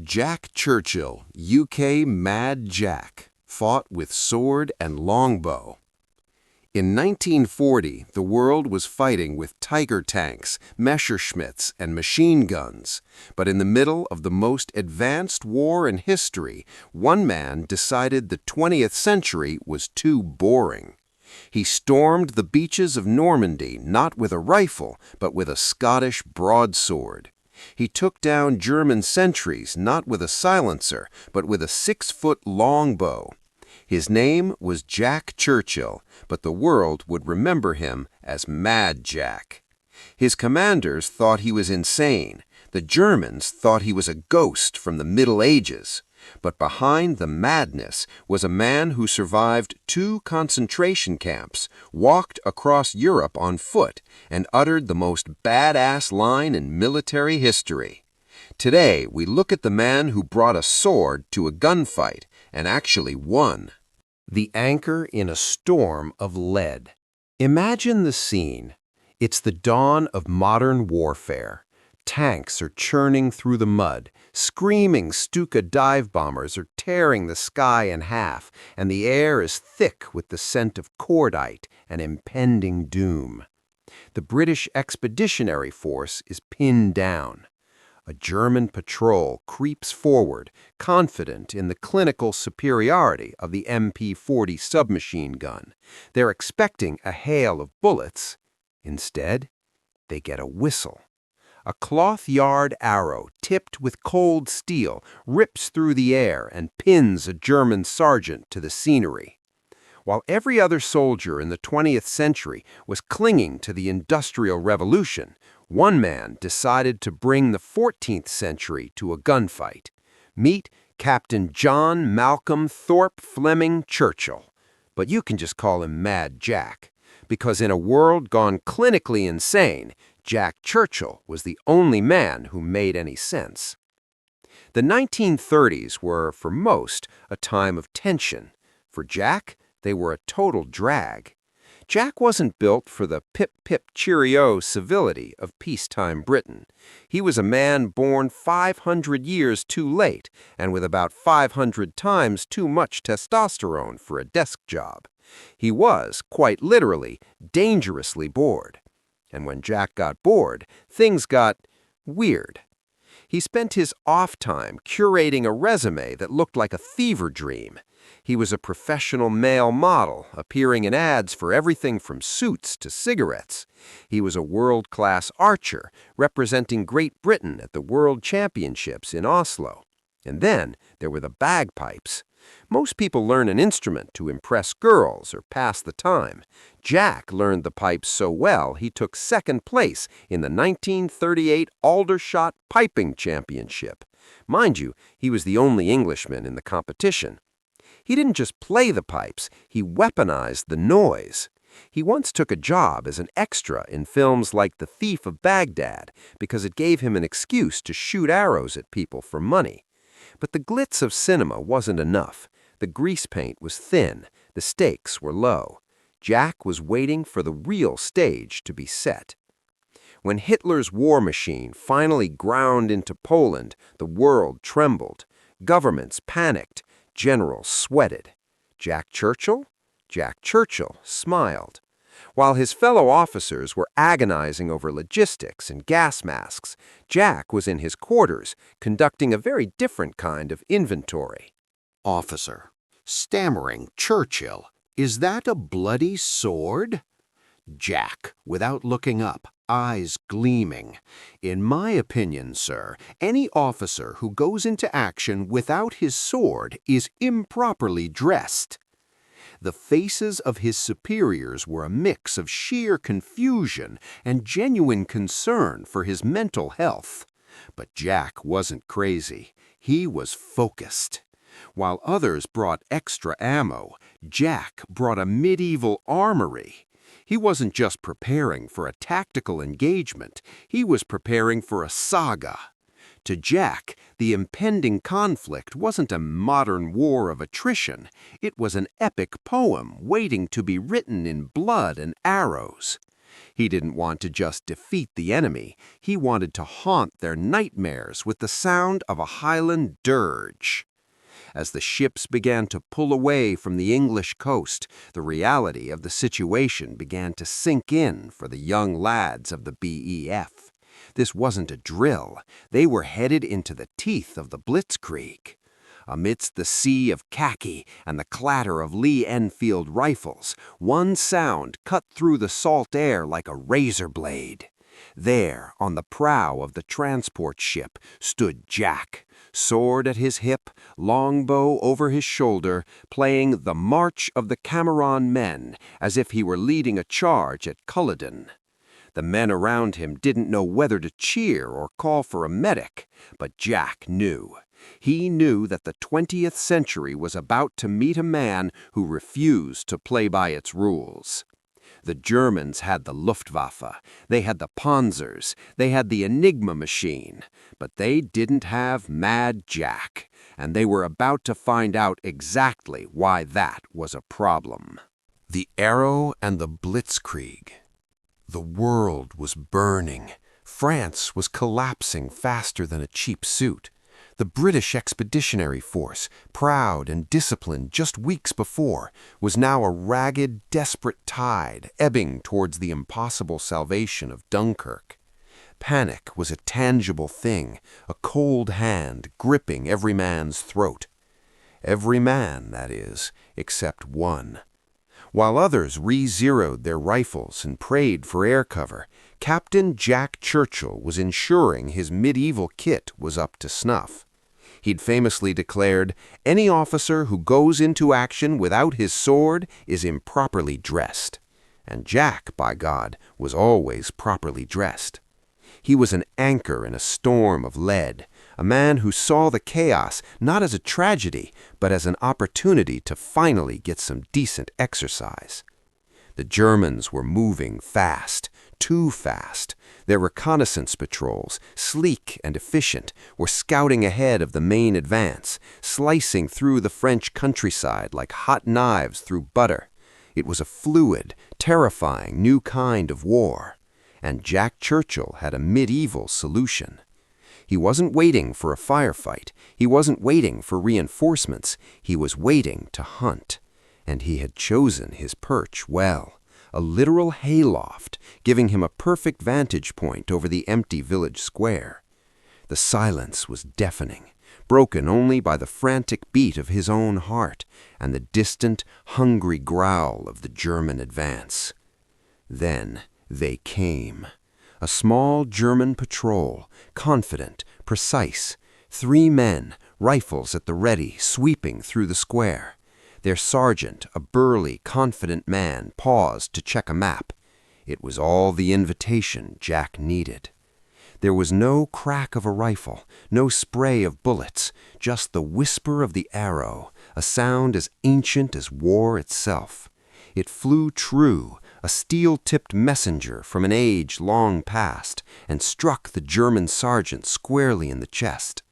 Jack Churchill, UK Mad Jack, fought with sword and longbow. In 1940, the world was fighting with Tiger tanks, Messerschmitts, and machine guns. But in the middle of the most advanced war in history, one man decided the 20th century was too boring. He stormed the beaches of Normandy not with a rifle, but with a Scottish broadsword. He took down German sentries not with a silencer, but with a 6-foot longbow. His name was Jack Churchill, but the world would remember him as Mad Jack. His commanders thought he was insane. The Germans thought he was a ghost from the Middle Ages. But behind the madness was a man who survived 2 concentration camps, walked across Europe on foot, and uttered the most badass line in military history. Today, we look at the man who brought a sword to a gunfight and actually won. The anchor in a storm of lead. Imagine the scene. It's the dawn of modern warfare. Tanks are churning through the mud. Screaming Stuka dive bombers are tearing the sky in half, and the air is thick with the scent of cordite and impending doom. The British Expeditionary Force is pinned down. A German patrol creeps forward, confident in the clinical superiority of the MP-40 submachine gun. They're expecting a hail of bullets. Instead, they get a whistle. A cloth-yard arrow tipped with cold steel rips through the air and pins a German sergeant to the scenery. While every other soldier in the 20th century was clinging to the Industrial Revolution, one man decided to bring the 14th century to a gunfight. Meet Captain John Malcolm Thorpe Fleming Churchill. But you can just call him Mad Jack, because in a world gone clinically insane, Jack Churchill was the only man who made any sense. The 1930s were, for most, a time of tension. For Jack, they were a total drag. Jack wasn't built for the pip-pip-cheerio civility of peacetime Britain. He was a man born 500 years too late and with about 500 times too much testosterone for a desk job. He was, quite literally, dangerously bored. And when Jack got bored, things got weird. He spent his off time curating a resume that looked like a fever dream. He was a professional male model, appearing in ads for everything from suits to cigarettes. He was a world-class archer, representing Great Britain at the World Championships in Oslo. And then there were the bagpipes. Most people learn an instrument to impress girls or pass the time. Jack learned the pipes so well he took 2nd place in the 1938 Aldershot Piping Championship. Mind you, he was the only Englishman in the competition. He didn't just play the pipes, he weaponized the noise. He once took a job as an extra in films like The Thief of Baghdad because it gave him an excuse to shoot arrows at people for money. But the glitz of cinema wasn't enough. The grease paint was thin, the stakes were low. Jack was waiting for the real stage to be set. When Hitler's war machine finally ground into Poland, the world trembled. Governments panicked. Generals sweated. Jack Churchill? Jack Churchill smiled. While his fellow officers were agonizing over logistics and gas masks, Jack was in his quarters, conducting a very different kind of inventory. Officer, stammering Churchill, is that a bloody sword? Jack, without looking up, eyes gleaming. In my opinion, sir, any officer who goes into action without his sword is improperly dressed. The faces of his superiors were a mix of sheer confusion and genuine concern for his mental health. But Jack wasn't crazy. He was focused. While others brought extra ammo, Jack brought a medieval armory. He wasn't just preparing for a tactical engagement, he was preparing for a saga. To Jack, the impending conflict wasn't a modern war of attrition. It was an epic poem waiting to be written in blood and arrows. He didn't want to just defeat the enemy. He wanted to haunt their nightmares with the sound of a Highland dirge. As the ships began to pull away from the English coast, the reality of the situation began to sink in for the young lads of the BEF. This wasn't a drill. They were headed into the teeth of the blitzkrieg. Amidst the sea of khaki and the clatter of Lee Enfield rifles, one sound cut through the salt air like a razor blade. There, on the prow of the transport ship, stood Jack, sword at his hip, longbow over his shoulder, playing the March of the Cameron Men as if he were leading a charge at Culloden. The men around him didn't know whether to cheer or call for a medic, but Jack knew. He knew that the 20th century was about to meet a man who refused to play by its rules. The Germans had the Luftwaffe, they had the Panzers, they had the Enigma machine, but they didn't have Mad Jack, and they were about to find out exactly why that was a problem. The Arrow and the Blitzkrieg. The world was burning. France was collapsing faster than a cheap suit. The British Expeditionary Force, proud and disciplined just weeks before, was now a ragged, desperate tide ebbing towards the impossible salvation of Dunkirk. Panic was a tangible thing, a cold hand gripping every man's throat. Every man, that is, except one. While others re-zeroed their rifles and prayed for air cover, Captain Jack Churchill was ensuring his medieval kit was up to snuff. He'd famously declared, "Any officer who goes into action without his sword is improperly dressed." And Jack, by God, was always properly dressed. He was an anchor in a storm of lead, a man who saw the chaos not as a tragedy, but as an opportunity to finally get some decent exercise. The Germans were moving fast, too fast. Their reconnaissance patrols, sleek and efficient, were scouting ahead of the main advance, slicing through the French countryside like hot knives through butter. It was a fluid, terrifying new kind of war. And Jack Churchill had a medieval solution. He wasn't waiting for a firefight. He wasn't waiting for reinforcements. He was waiting to hunt. And he had chosen his perch well. A literal hayloft, giving him a perfect vantage point over the empty village square. The silence was deafening, broken only by the frantic beat of his own heart and the distant, hungry growl of the German advance. Then they came. A small German patrol, confident, precise. 3 men, rifles at the ready, sweeping through the square. Their sergeant, a burly, confident man, paused to check a map. It was all the invitation Jack needed. There was no crack of a rifle, no spray of bullets, just the whisper of the arrow, a sound as ancient as war itself. It flew true, a steel-tipped messenger from an age long past, and struck the German sergeant squarely in the chest.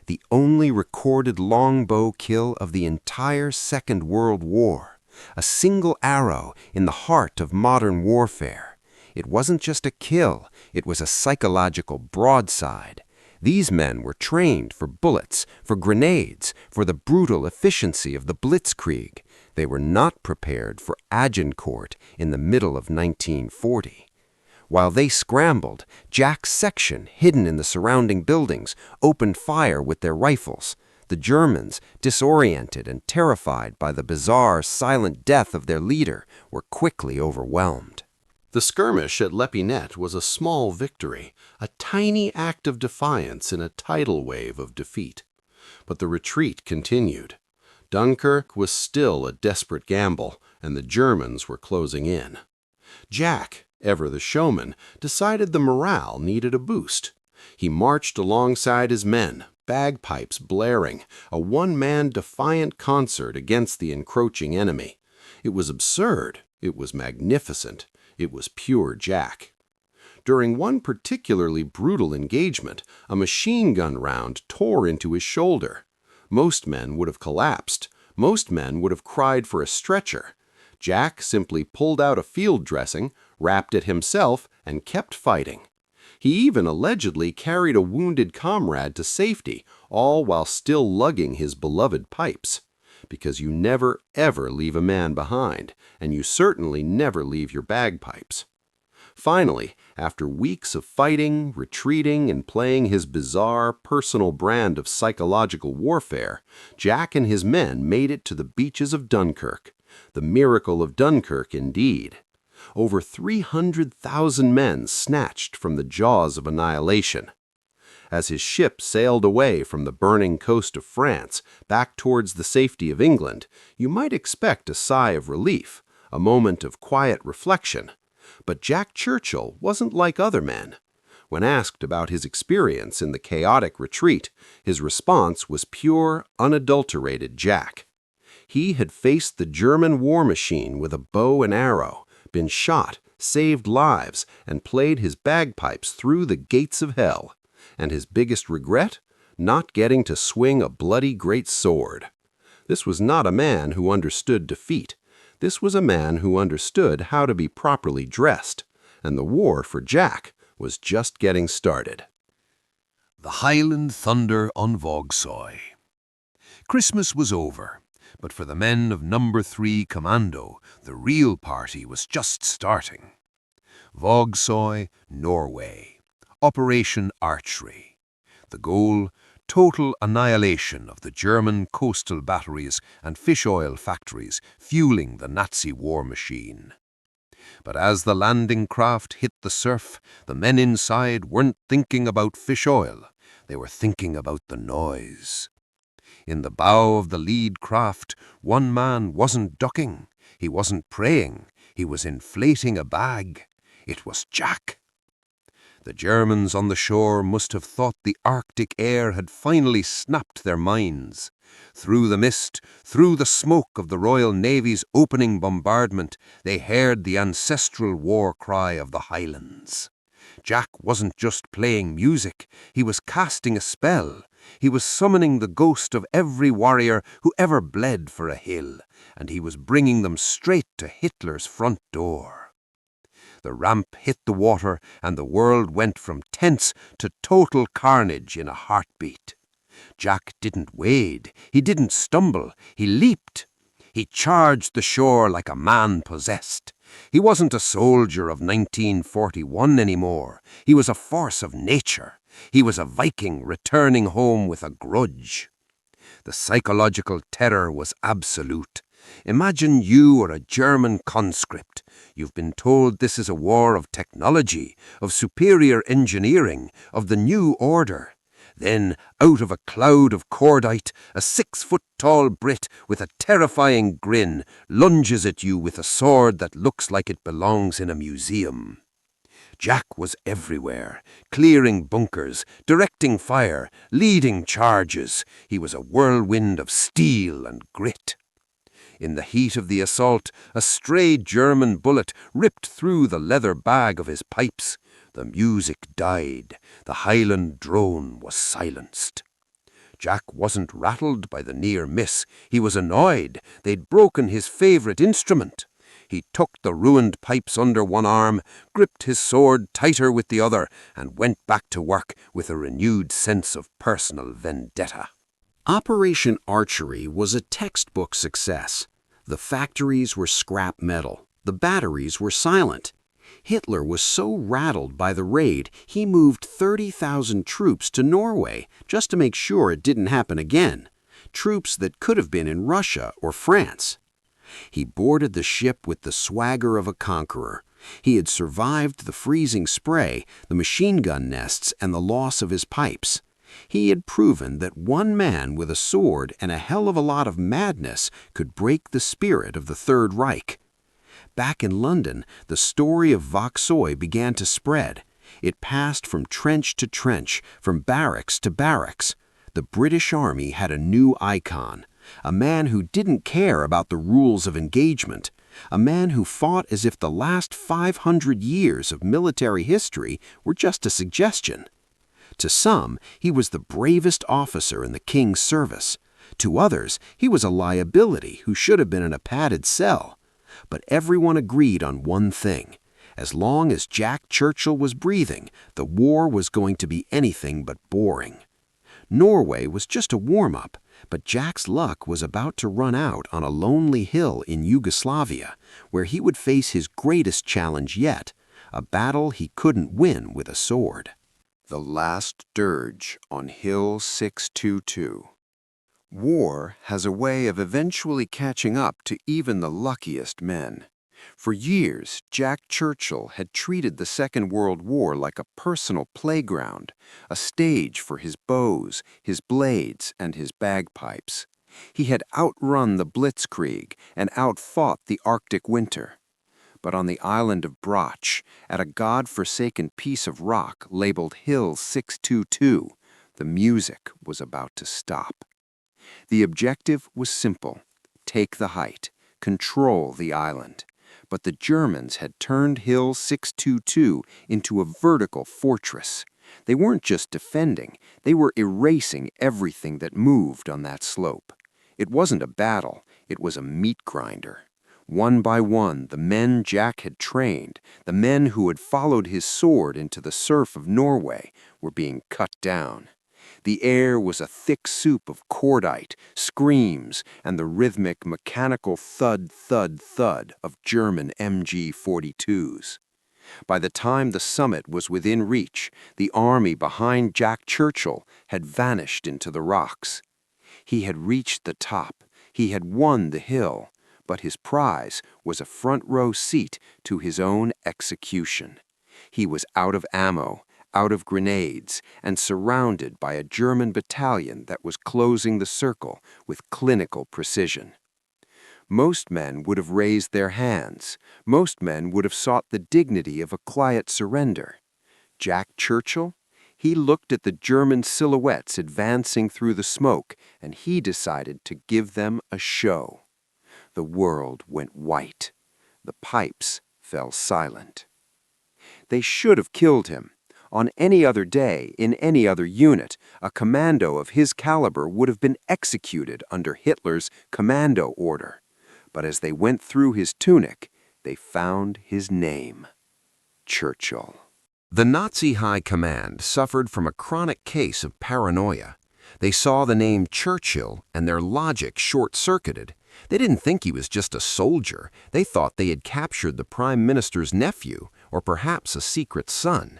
The only recorded longbow kill of the entire Second World War, a single arrow in the heart of modern warfare. It wasn't just a kill, it was a psychological broadside. These men were trained for bullets, for grenades, for the brutal efficiency of the blitzkrieg. They were not prepared for Agincourt in the middle of 1940. While they scrambled, Jack's section, hidden in the surrounding buildings, opened fire with their rifles. The Germans, disoriented and terrified by the bizarre, silent death of their leader, were quickly overwhelmed. The skirmish at Lepinette was a small victory, a tiny act of defiance in a tidal wave of defeat. But the retreat continued. Dunkirk was still a desperate gamble, and the Germans were closing in. Jack, ever the showman, decided the morale needed a boost. He marched alongside his men, bagpipes blaring, a one-man defiant concert against the encroaching enemy. It was absurd. It was magnificent. It was pure Jack. During one particularly brutal engagement, a machine gun round tore into his shoulder. Most men would have collapsed. Most men would have cried for a stretcher. Jack simply pulled out a field dressing, wrapped it himself, and kept fighting. He even allegedly carried a wounded comrade to safety, all while still lugging his beloved pipes. Because you never, ever leave a man behind, and you certainly never leave your bagpipes. Finally, after weeks of fighting, retreating, and playing his bizarre, personal brand of psychological warfare, Jack and his men made it to the beaches of Dunkirk. The miracle of Dunkirk, indeed. Over 300,000 men snatched from the jaws of annihilation. As his ship sailed away from the burning coast of France back towards the safety of England, you might expect a sigh of relief, a moment of quiet reflection. But Jack Churchill wasn't like other men. When asked about his experience in the chaotic retreat, his response was pure, unadulterated Jack. He had faced the German war machine with a bow and arrow, been shot, saved lives, and played his bagpipes through the gates of hell. And his biggest regret? Not getting to swing a bloody great sword. This was not a man who understood defeat. This was a man who understood how to be properly dressed. And the war for Jack was just getting started. The Highland Thunder on WWII. Christmas was over, but for the men of No. 3 Commando, the real party was just starting. WWII, Norway. Operation Archery. The goal, total annihilation of the German coastal batteries and fish oil factories fueling the Nazi war machine. But as the landing craft hit the surf, the men inside weren't thinking about fish oil. They were thinking about the noise. In the bow of the lead craft, one man wasn't ducking, he wasn't praying, he was inflating a bag. It was Jack. The Germans on the shore must have thought the Arctic air had finally snapped their minds. Through the mist, through the smoke of the Royal Navy's opening bombardment, they heard the ancestral war cry of the Highlands. Jack wasn't just playing music, he was casting a spell. He was summoning the ghost of every warrior who ever bled for a hill, and he was bringing them straight to Hitler's front door. The ramp hit the water, and the world went from tense to total carnage in a heartbeat. Jack didn't wade, he didn't stumble, he leaped. He charged the shore like a man possessed. He wasn't a soldier of 1941 anymore. He was a force of nature. He was a Viking returning home with a grudge. The psychological terror was absolute. Imagine you are a German conscript. You've been told this is a war of technology, of superior engineering, of the new order. Then, out of a cloud of cordite, a 6-foot-tall Brit with a terrifying grin lunges at you with a sword that looks like it belongs in a museum. Jack was everywhere, clearing bunkers, directing fire, leading charges. He was a whirlwind of steel and grit. In the heat of the assault, a stray German bullet ripped through the leather bag of his pipes. The music died. The Highland drone was silenced. Jack wasn't rattled by the near miss. He was annoyed. They'd broken his favourite instrument. He tucked the ruined pipes under one arm, gripped his sword tighter with the other, and went back to work with a renewed sense of personal vendetta. Operation Archery was a textbook success. The factories were scrap metal. The batteries were silent. Hitler was so rattled by the raid, he moved 30,000 troops to Norway just to make sure it didn't happen again. Troops that could have been in Russia or France. He boarded the ship with the swagger of a conqueror. He had survived the freezing spray, the machine gun nests, and the loss of his pipes. He had proven that one man with a sword and a hell of a lot of madness could break the spirit of the Third Reich. Back in London, the story of WWII began to spread. It passed from trench to trench, from barracks to barracks. The British Army had a new icon, a man who didn't care about the rules of engagement, a man who fought as if the last 500 years of military history were just a suggestion. To some, he was the bravest officer in the king's service. To others, he was a liability who should have been in a padded cell. But everyone agreed on one thing. As long as Jack Churchill was breathing, the war was going to be anything but boring. Norway was just a warm-up, but Jack's luck was about to run out on a lonely hill in Yugoslavia, where he would face his greatest challenge yet, a battle he couldn't win with a sword. The Last Dirge on Hill 622. War has a way of eventually catching up to even the luckiest men. For years, Jack Churchill had treated the Second World War like a personal playground, a stage for his bows, his blades, and his bagpipes. He had outrun the Blitzkrieg and outfought the Arctic winter. But on the island of Broch, at a god-forsaken piece of rock labeled Hill 622, the music was about to stop. The objective was simple: take the height, control the island. But the Germans had turned Hill 622 into a vertical fortress. They weren't just defending, they were erasing everything that moved on that slope. It wasn't a battle, it was a meat grinder. One by one, the men Jack had trained, the men who had followed his sword into the surf of Norway, were being cut down. The air was a thick soup of cordite, screams, and the rhythmic, mechanical thud, thud, thud of German MG-42s. By the time the summit was within reach, the army behind Jack Churchill had vanished into the rocks. He had reached the top, he had won the hill, but his prize was a front-row seat to his own execution. He was out of ammo, out of grenades, and surrounded by a German battalion that was closing the circle with clinical precision. Most men would have raised their hands. Most men would have sought the dignity of a quiet surrender. Jack Churchill? He looked at the German silhouettes advancing through the smoke, and he decided to give them a show. The world went white. The pipes fell silent. They should have killed him. On any other day, in any other unit, a commando of his caliber would have been executed under Hitler's commando order. But as they went through his tunic, they found his name: Churchill. The Nazi High Command suffered from a chronic case of paranoia. They saw the name Churchill and their logic short-circuited. They didn't think he was just a soldier. They thought they had captured the Prime Minister's nephew, or perhaps a secret son.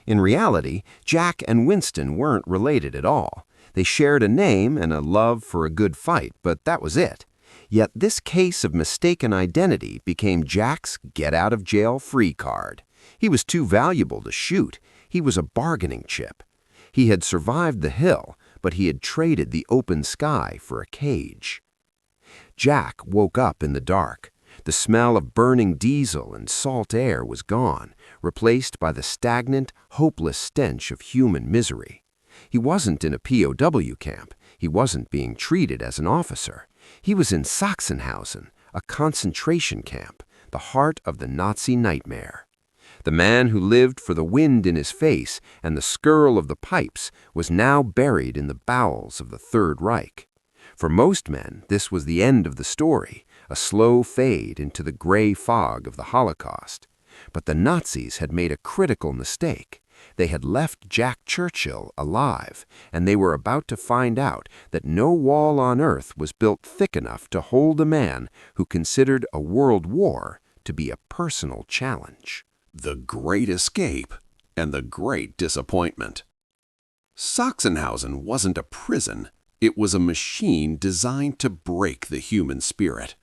In reality, Jack and Winston weren't related at all. They shared a name and a love for a good fight, but that was it. Yet this case of mistaken identity became Jack's get-out-of-jail-free card. He was too valuable to shoot. He was a bargaining chip. He had survived the hill, but he had traded the open sky for a cage. Jack woke up in the dark. The smell of burning diesel and salt air was gone, replaced by the stagnant, hopeless stench of human misery. He wasn't in a POW camp. He wasn't being treated as an officer. He was in Sachsenhausen, a concentration camp, the heart of the Nazi nightmare. The man who lived for the wind in his face and the skirl of the pipes was now buried in the bowels of the Third Reich. For most men, this was the end of the story, a slow fade into the gray fog of the Holocaust. But the Nazis had made a critical mistake. They had left Jack Churchill alive, and they were about to find out that no wall on earth was built thick enough to hold a man who considered a world war to be a personal challenge. The Great Escape and the Great Disappointment. Sachsenhausen wasn't a prison. It was a machine designed to break the human spirit.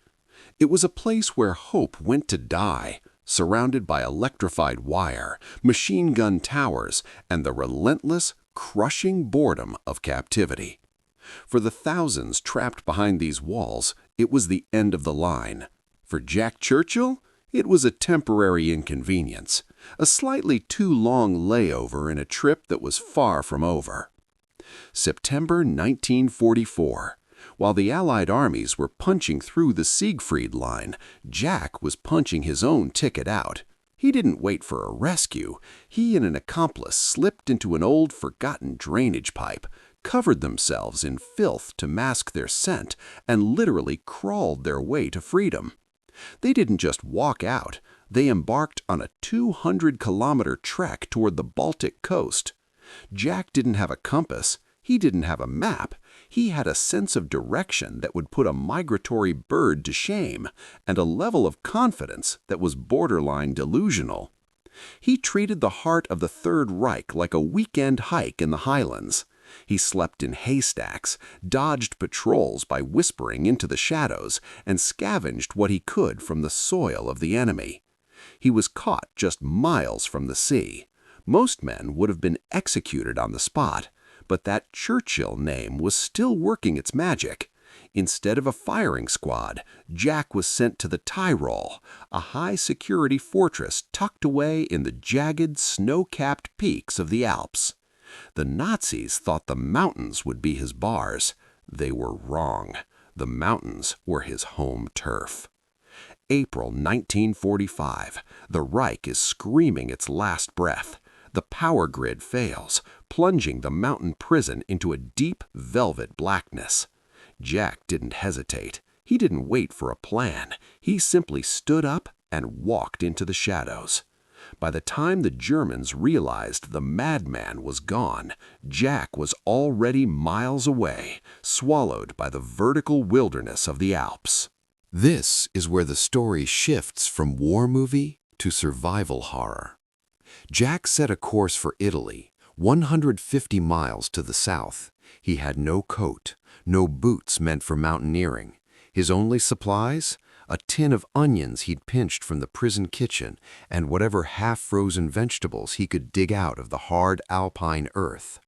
It was a place where hope went to die, surrounded by electrified wire, machine gun towers, and the relentless, crushing boredom of captivity. For the thousands trapped behind these walls, it was the end of the line. For Jack Churchill, it was a temporary inconvenience, a slightly too long layover in a trip that was far from over. September 1944. While the Allied armies were punching through the Siegfried Line, Jack was punching his own ticket out. He didn't wait for a rescue. He and an accomplice slipped into an old forgotten drainage pipe, covered themselves in filth to mask their scent, and literally crawled their way to freedom. They didn't just walk out. They embarked on a 200-kilometer trek toward the Baltic coast. Jack didn't have a compass. He didn't have a map. He had a sense of direction that would put a migratory bird to shame, and a level of confidence that was borderline delusional. He treated the heart of the Third Reich like a weekend hike in the Highlands. He slept in haystacks, dodged patrols by whispering into the shadows, and scavenged what he could from the soil of the enemy. He was caught just miles from the sea. Most men would have been executed on the spot, but that Churchill name was still working its magic. Instead of a firing squad, Jack was sent to the Tyrol, a high-security fortress tucked away in the jagged, snow-capped peaks of the Alps. The Nazis thought the mountains would be his bars. They were wrong. The mountains were his home turf. April 1945. The Reich is screaming its last breath. The power grid fails, plunging the mountain prison into a deep velvet blackness. Jack didn't hesitate. He didn't wait for a plan. He simply stood up and walked into the shadows. By the time the Germans realized the madman was gone, Jack was already miles away, swallowed by the vertical wilderness of the Alps. This is where the story shifts from war movie to survival horror. Jack set a course for Italy, 150 miles to the south. He had no coat, no boots meant for mountaineering. His only supplies? A tin of onions he'd pinched from the prison kitchen and whatever half-frozen vegetables he could dig out of the hard alpine earth.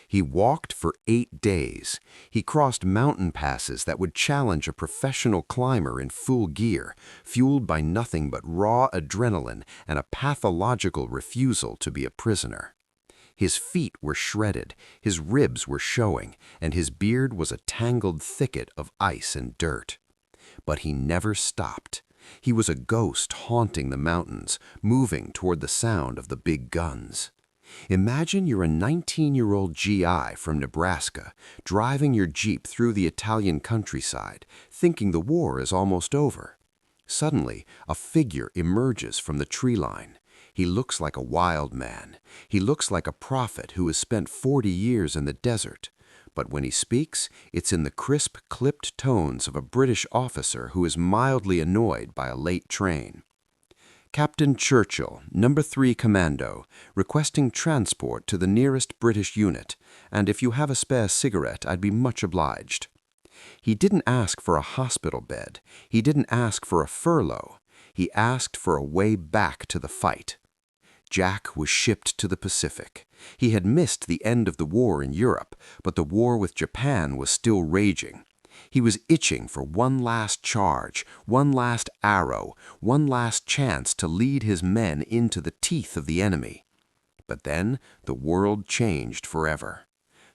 He walked for 8 days. He crossed mountain passes that would challenge a professional climber in full gear, fueled by nothing but raw adrenaline and a pathological refusal to be a prisoner. His feet were shredded, his ribs were showing, and his beard was a tangled thicket of ice and dirt. But he never stopped. He was a ghost haunting the mountains, moving toward the sound of the big guns. Imagine you're a 19-year-old GI from Nebraska, driving your Jeep through the Italian countryside, thinking the war is almost over. Suddenly, a figure emerges from the tree line. He looks like a wild man. He looks like a prophet who has spent 40 years in the desert. But when he speaks, it's in the crisp, clipped tones of a British officer who is mildly annoyed by a late train. Captain Churchill, No. 3 Commando, requesting transport to the nearest British unit, and if you have a spare cigarette, I'd be much obliged. He didn't ask for a hospital bed. He didn't ask for a furlough. He asked for a way back to the fight. Jack was shipped to the Pacific. He had missed the end of the war in Europe, but the war with Japan was still raging. He was itching for one last charge, one last arrow, one last chance to lead his men into the teeth of the enemy. But then the world changed forever.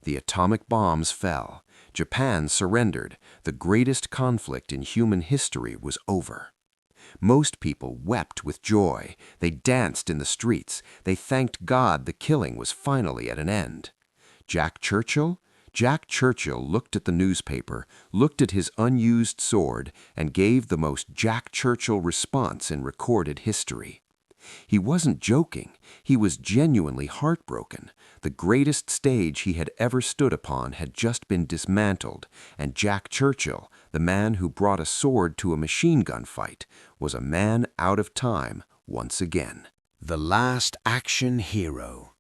The atomic bombs fell. Japan surrendered. The greatest conflict in human history was over. Most people wept with joy. They danced in the streets. They thanked God the killing was finally at an end. Jack Churchill? Jack Churchill looked at the newspaper, looked at his unused sword, and gave the most Jack Churchill response in recorded history. He wasn't joking. He was genuinely heartbroken. The greatest stage he had ever stood upon had just been dismantled, and Jack Churchill, the man who brought a sword to a machine gun fight, was a man out of time once again. The last action hero.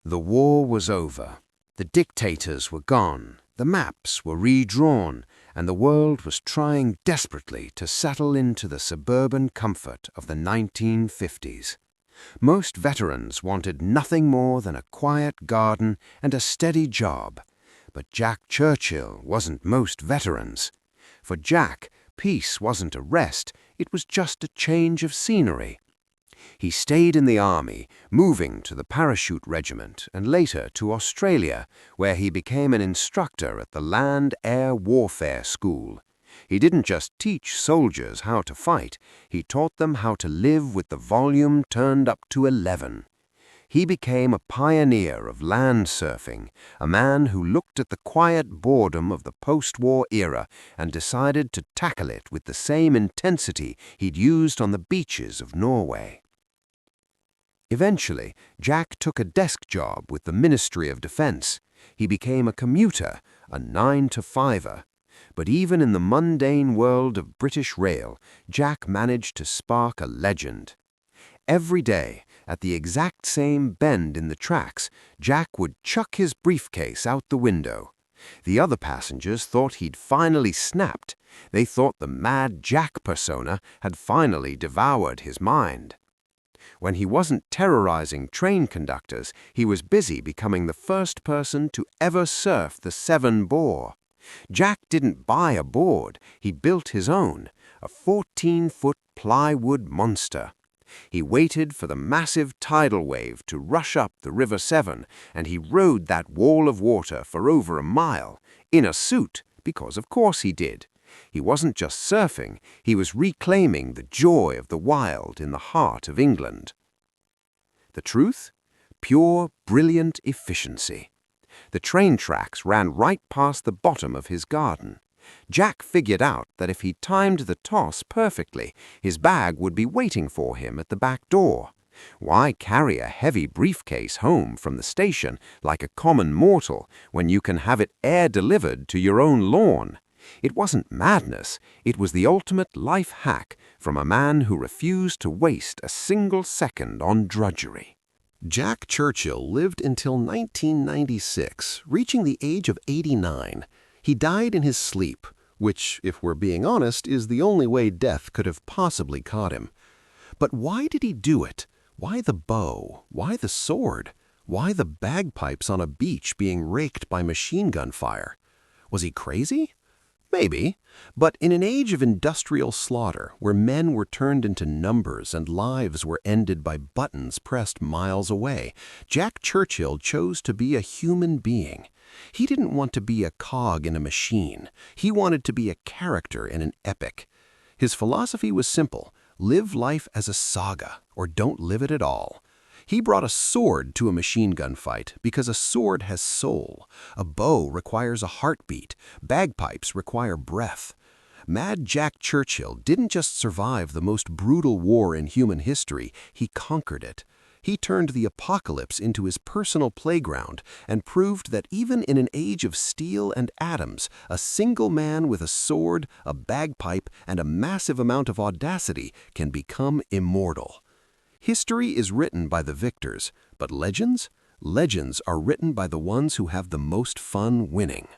The war was over. The dictators were gone. The maps were redrawn, and the world was trying desperately to settle into the suburban comfort of the 1950s. Most veterans wanted nothing more than a quiet garden and a steady job. But Jack Churchill wasn't most veterans. For Jack, peace wasn't a rest, it was just a change of scenery. He stayed in the army, moving to the parachute regiment and later to Australia, where he became an instructor at the Land Air Warfare School. He didn't just teach soldiers how to fight, he taught them how to live with the volume turned up to 11. He became a pioneer of land surfing, a man who looked at the quiet boredom of the post-war era and decided to tackle it with the same intensity he'd used on the beaches of Norway. Eventually, Jack took a desk job with the Ministry of Defense. He became a commuter, a 9-to-5er. But even in the mundane world of British rail, Jack managed to spark a legend. Every day, at the exact same bend in the tracks, Jack would chuck his briefcase out the window. The other passengers thought he'd finally snapped. They thought the Mad Jack persona had finally devoured his mind. When he wasn't terrorizing train conductors, he was busy becoming the first person to ever surf the Severn Bore. Jack didn't buy a board, he built his own, a 14-foot plywood monster. He waited for the massive tidal wave to rush up the River Severn, and he rode that wall of water for over a mile, in a suit, because of course he did. He wasn't just surfing, he was reclaiming the joy of the wild in the heart of England. The truth? Pure, brilliant efficiency. The train tracks ran right past the bottom of his garden. Jack figured out that if he timed the toss perfectly, his bag would be waiting for him at the back door. Why carry a heavy briefcase home from the station like a common mortal when you can have it air-delivered to your own lawn? It wasn't madness, it was the ultimate life hack from a man who refused to waste a single second on drudgery. Jack Churchill lived until 1996, reaching the age of 89. He died in his sleep, which, if we're being honest, is the only way death could have possibly caught him. But why did he do it? Why the bow? Why the sword? Why the bagpipes on a beach being raked by machine gun fire? Was he crazy? Maybe, but in an age of industrial slaughter, where men were turned into numbers and lives were ended by buttons pressed miles away, Jack Churchill chose to be a human being. He didn't want to be a cog in a machine. He wanted to be a character in an epic. His philosophy was simple: live life as a saga, or don't live it at all. He brought a sword to a machine gun fight because a sword has soul. A bow requires a heartbeat. Bagpipes require breath. Mad Jack Churchill didn't just survive the most brutal war in human history, he conquered it. He turned the apocalypse into his personal playground and proved that even in an age of steel and atoms, a single man with a sword, a bagpipe, and a massive amount of audacity can become immortal. History is written by the victors, but legends? Legends are written by the ones who have the most fun winning.